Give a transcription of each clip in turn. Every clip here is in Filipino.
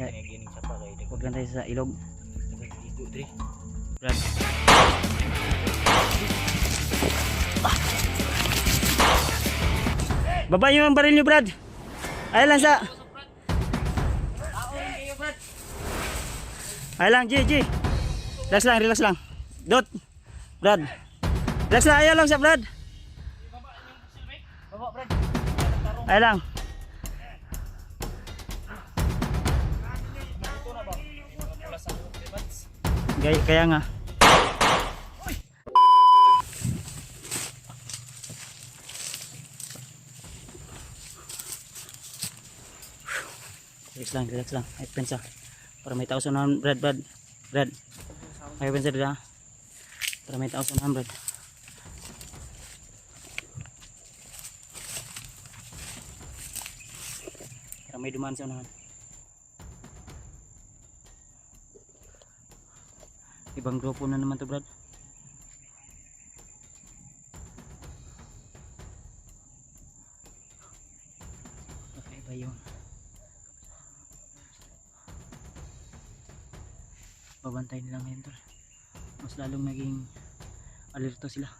Gining sa pa kay Huwag lang tayo sa ilog. igo dre. Brad. Baba nyo ang baril nyo, Brad. Ay lang sa. Ay lang, G. Relax lang. Dot. Brad. Relax lang, ayaw lang sa Brad. Ay lang. Kaya nga. Relax lang. Ay pensa. Para may tao sa unahan, Brad. Ay pensa dito. Para may tao sa unahan, Brad. Para may dumaan sa unahan. Ibang grupo na naman to, Brad. Okay ba yun? Babantay nila ngayon to. Mas lalong naging alerto sila.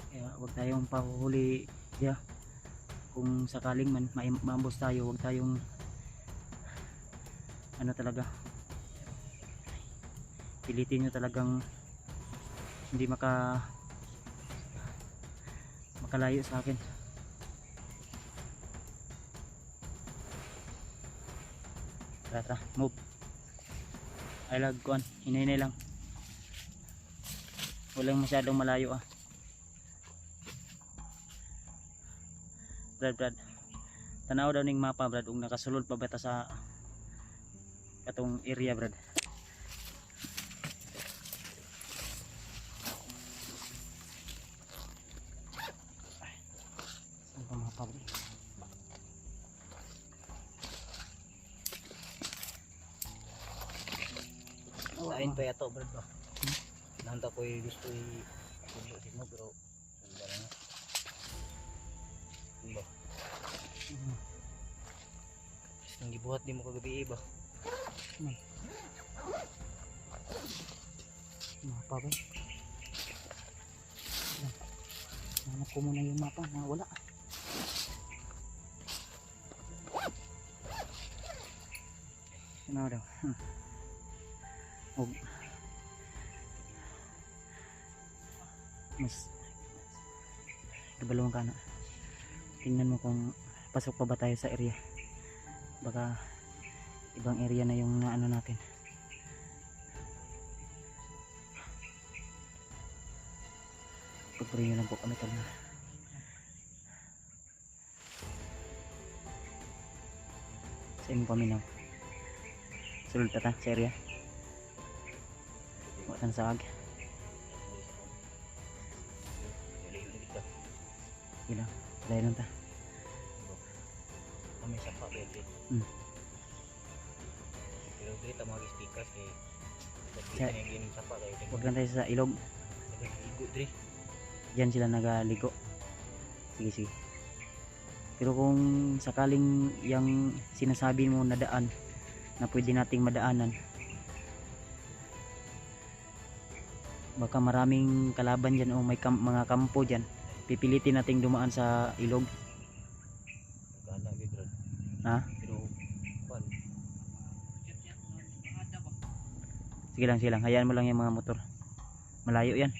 Kaya huwag tayong pahuhuli diya. Kung sakaling man maambos tayo, huwag tayong ano talaga, pilitin nyo talagang hindi makalayo sa akin. Tara, move. Ay lag kuan, hinay lang. Walang masyadong malayo Brad. Tanaw daw ning mapa, Brad, kung nakasulod pa bata sa katong area, Brad. Saan pa mapa, Brad? Lain pa yato, Brad ba? Nanta ko gusto i-tuloy mo pero wala na. Ba? Nang gibuhat di mo kagabi ba? Mapa ba? Hanap ko muna yung mapa na wala. Ano daw? Mas kabalawang ka na. Tingnan mo kung pasok pa ba tayo sa area. Baka ibang area na yung naano natin. Pagpurihin lang po kami talaga. Sa imong paminaw. Sulod ta sa area. Watan sa ag. Ilang. Layo lang ta. Kami sa pa bebe. Pero dito mga speakers kay kita yung gining sa pa kay. Huwag lang tayo sa ilog. Igo dre. Diyan sila nagaligo. Sige. Pero kung sakaling yung sinasabi mo na daan na pwede nating madaanan, baka maraming kalaban dyan o may mga kampo dyan, pipilitin nating dumaan sa ilog. Gana gid, Brad. Ha? Pero pan. Sige lang, hayaan mo lang yung mga motor. Malayo yan.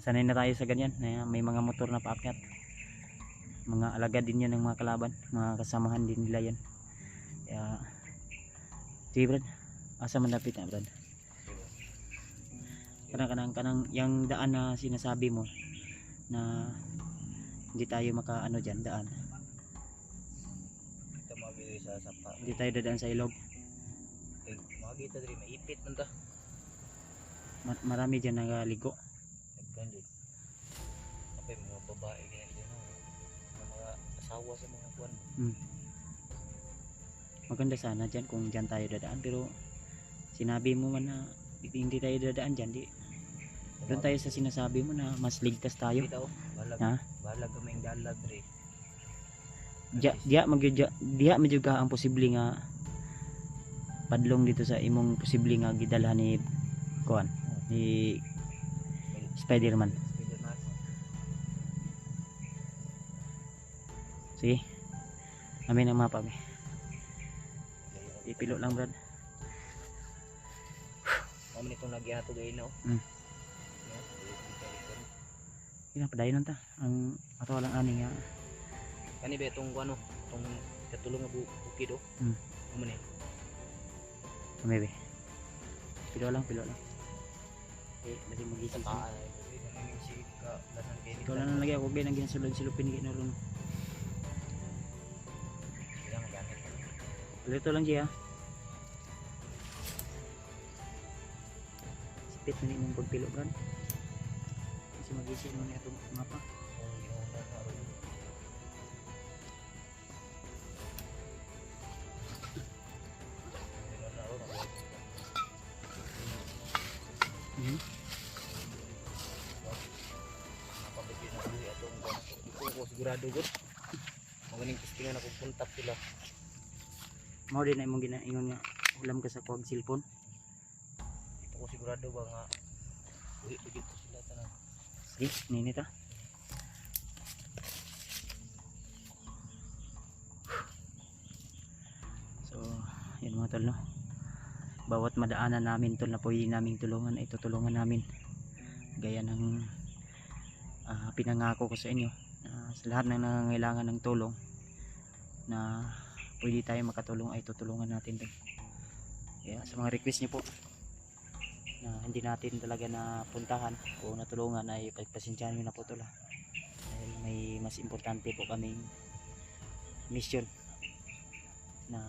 Sanay na tayo sa ganyan na may mga motor na paakyat. Mga alagad din yan ng mga kalaban, mga kasamahan din nila yan. Kaya sige, Brad, asa man dapit na, Brad? Kanang yung daan na sinasabi mo na hindi tayo makaano dyan, daan. Kita mabili sa sapa. Hindi tayo dadaan sa ilog. Kay makita dre maipit man ta. Marami dyan nagaligo. Nagkanjud. Apay mga babae ganyan din mga asawa sa mga kuan. Maganda sana dyan kung dyan tayo dadaan, pero sinabi mo man na hindi tayo dadaan dyan, doon tayo sa sinasabi mo na mas ligtas tayo. Bitaw, Ha? balag kaming dalag dre. diha medyo ka ang posible nga padlong dito sa imong posible nga gidala ni kuan ni Spider-Man. Spider-Man. Sige. Amin ang mapa mi. Ipilo lang brad. Kami nitong nagyato gayon no. Pinapadayon ta. Ang ato lang ani nga Kani ba itong ano, itong katulong nga bukid oh. Amo ni. maybe. Pilo lang. Dali magising. Kaan ay si ka danan kay Ikaw lang lagi ako gay nang ginasulod silupin gay naron. Ilang gamit. Dito lang siya. Sipit na ni mong pagpilo brad. Kasi magising mo niya itong mapa. Ang ginawa na ron. Napabigyan na buhi atong kung ko sigurado gud. Magaling testingan ako kontak sila. Mao din na imong ginaingon nga ulam ka sa kuwag cellphone. Ito ko sigurado ba nga buhi dito sila tanan. Sige, ninita. So, yun mga tol no. Bawat madaanan namin tol na pwede naming tulungan ay tutulungan namin. Gaya ng pinangako ko sa inyo sa lahat ng nangangailangan ng tulong na pwede tayo makatulong ay tutulungan natin tol. Kaya sa mga request niyo po na hindi natin talaga napuntahan o natulungan ay pagpasensyahan nyo na po tol dahil may mas importante po kaming mission na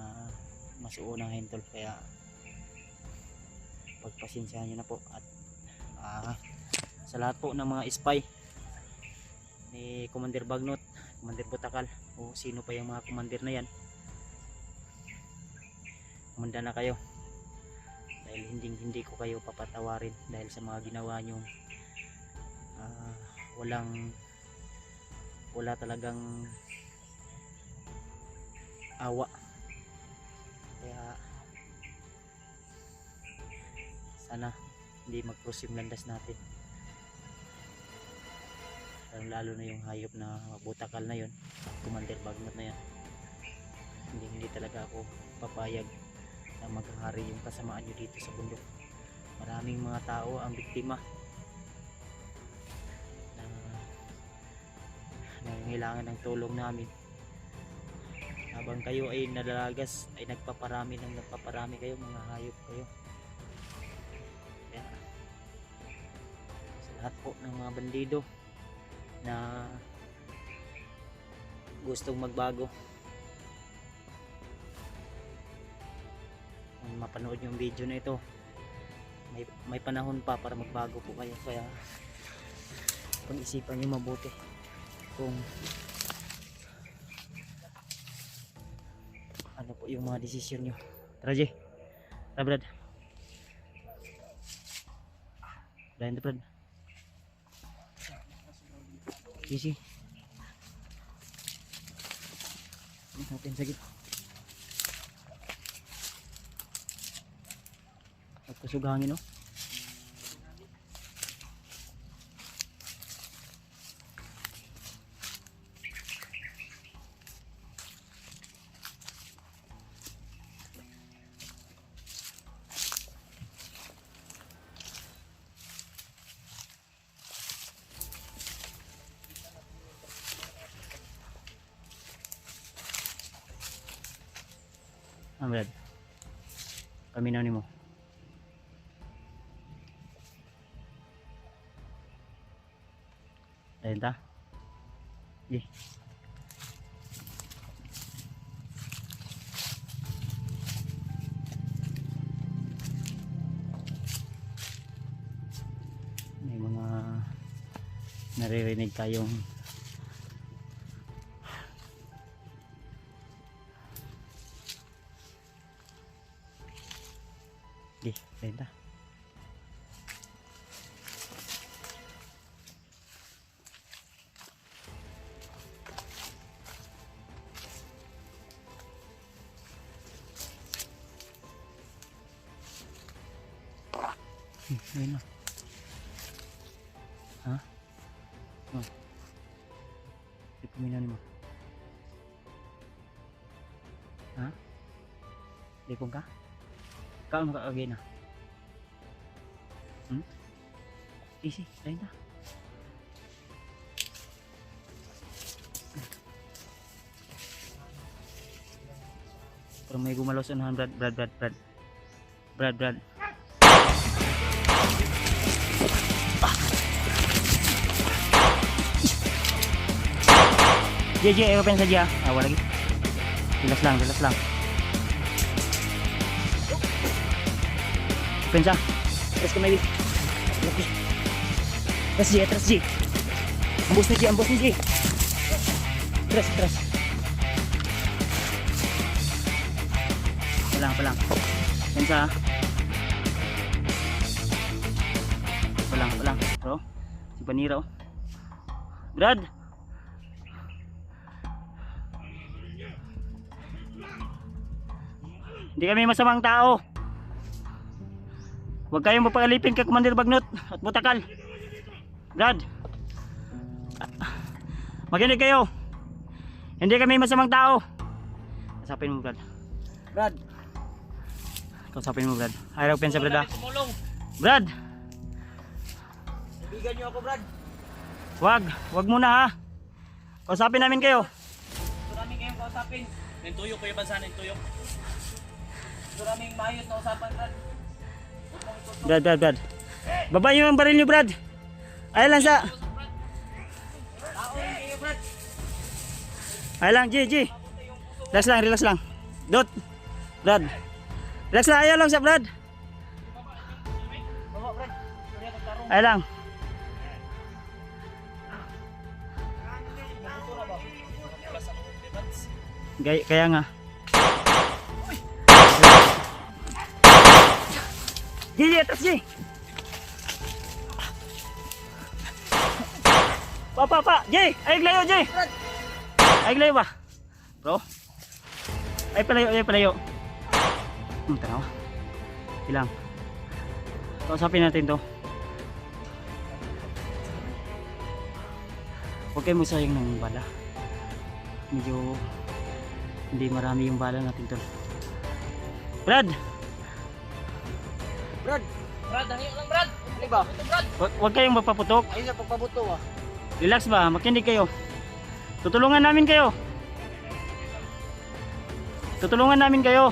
mas uunahin tol, kaya pagpasensyahan nyo na po. At sa lahat po ng mga spy ni Commander Bagnot, Commander Butakal o sino pa yung mga commander na yan, kumanda na kayo dahil hindi ko kayo papatawarin dahil sa mga ginawa nyo. Wala talagang awa, kaya sana hindi mag-cross yung landas natin, lalo na yung hayop na Butakal na yun, Commander Bagnot na yan. Hindi talaga ako papayag na maghahari yung kasamaan nyo dito sa bundok. Maraming mga tao ang biktima na nangangailangan ng tulong namin. Habang kayo ay nadalagas, ay nagpaparami kayo, mga hayop kayo. Kaya sa lahat po ng mga bandido na gustong magbago, kung mapanood yung video na ito, may panahon pa para magbago po kayo. Kaya pag-isipan nyo mabuti kung ano po yung mga desisyon nyo. Tara Jay, tara Brad, dahil na Brad, easy natin sagit at kasugangin no. Brad, paminaw ni mo. Ayun ta. Di. May mga naririnig tayong di, ayun ta. Ayun na. Ha? Oh. Di puminaw ni mo. Ha? Lipong ka? Kaon mo ka again na? Easy, ayun na. Pero may gumalaw sa unahan, Brad. JJ, open saja. Awal lagi. Relax lang. Open sa. Terus ke maybe. Oke. Terus J. Ambus nih J. Terus. Pelang. Open sa. Pelang. Bro. Si Panira. Brad. Hindi kami masamang tao. Huwag kayong mapagalipin kay Commander Bagnot at Butakal. Brad, makinig kayo. Hindi kami masamang tao. Kausapin mo, Brad. Kausapin mo, Brad. Ayaw pensa, Brad. Brad, Ibigan niyo ako, Brad. wag muna ha. Kausapin namin kayo. Gusto namin kayong kausapin. Nintuyok kayo bansa, nintuyok. Gusto namin maayos na usapan, Brad. Brad. Baba niyo ang baril niyo, Brad. Ay lang sa. Tao rin kayo, Brad. Ay lang, G. Relax lang. Dot. Brad. Relax lang, ayaw lang sa Brad. Baba, Brad. Surya tagtarong. Ay lang. Kaya nga. G, atas G. Pa. J, ay layo J. Ay layo ba? Bro. Ay palayo. Tanaw. Ilang. Kausapin natin to. Huwag kayo masayang ng bala. Medyo hindi marami yung bala natin to. Brad, Dahil lang, Brad. Ano ba? Ito, Brad. huwag kayong mapaputok. Ayun na pagpabuto, ah. Relax ba? Makinig kayo. Tutulungan namin kayo.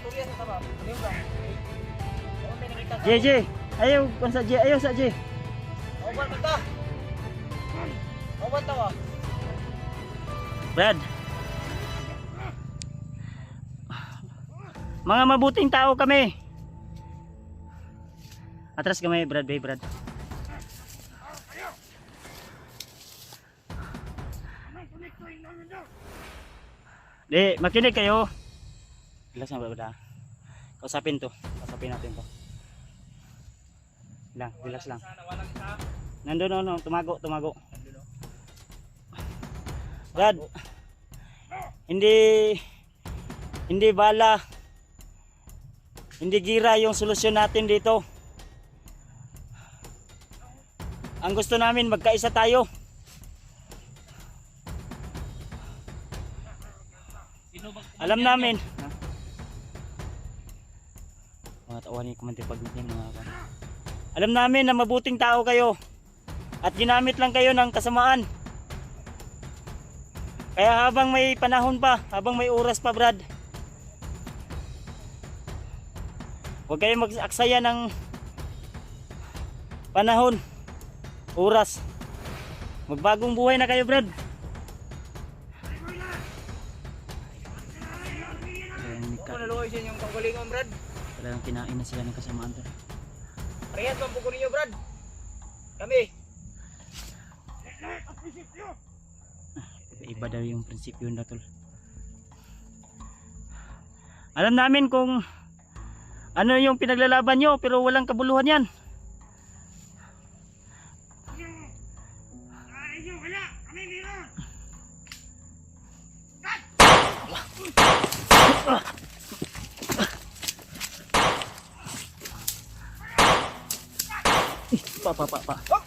Surya sa taba. Ano yung Brad? Ano may nakita sa... JJ, ayaw sa J. Oban ka ta. Oban tawa. Brad. Mga mabuting tao kami. Atras kami, Brad. Makinig kayo. Relax lang, Brad. Kausapin natin to. Relax lang. Nandun, tumago. Brad. Hindi bala. Hindi gira yung solusyon natin dito. Ang gusto namin magkaisa tayo. Alam namin. Mga tawa ni Commander Bagnot yung mga kan. Alam namin na mabuting tao kayo. At ginamit lang kayo ng kasamaan. Kaya habang may panahon pa, habang may oras pa, Brad, huwag kayong mag-aksaya ng panahon, oras. Magbagong buhay na kayo, Brad. Kung naluoy siya yung panggalingon, Brad. Talagang kinain na sila ng kasamaan to. Parehas bang puko ninyo, Brad? Kami. Iba daw yung prinsipyo na tol. Alam namin kung ano yung pinaglalaban nyo, pero walang kabuluhan yan. Pa.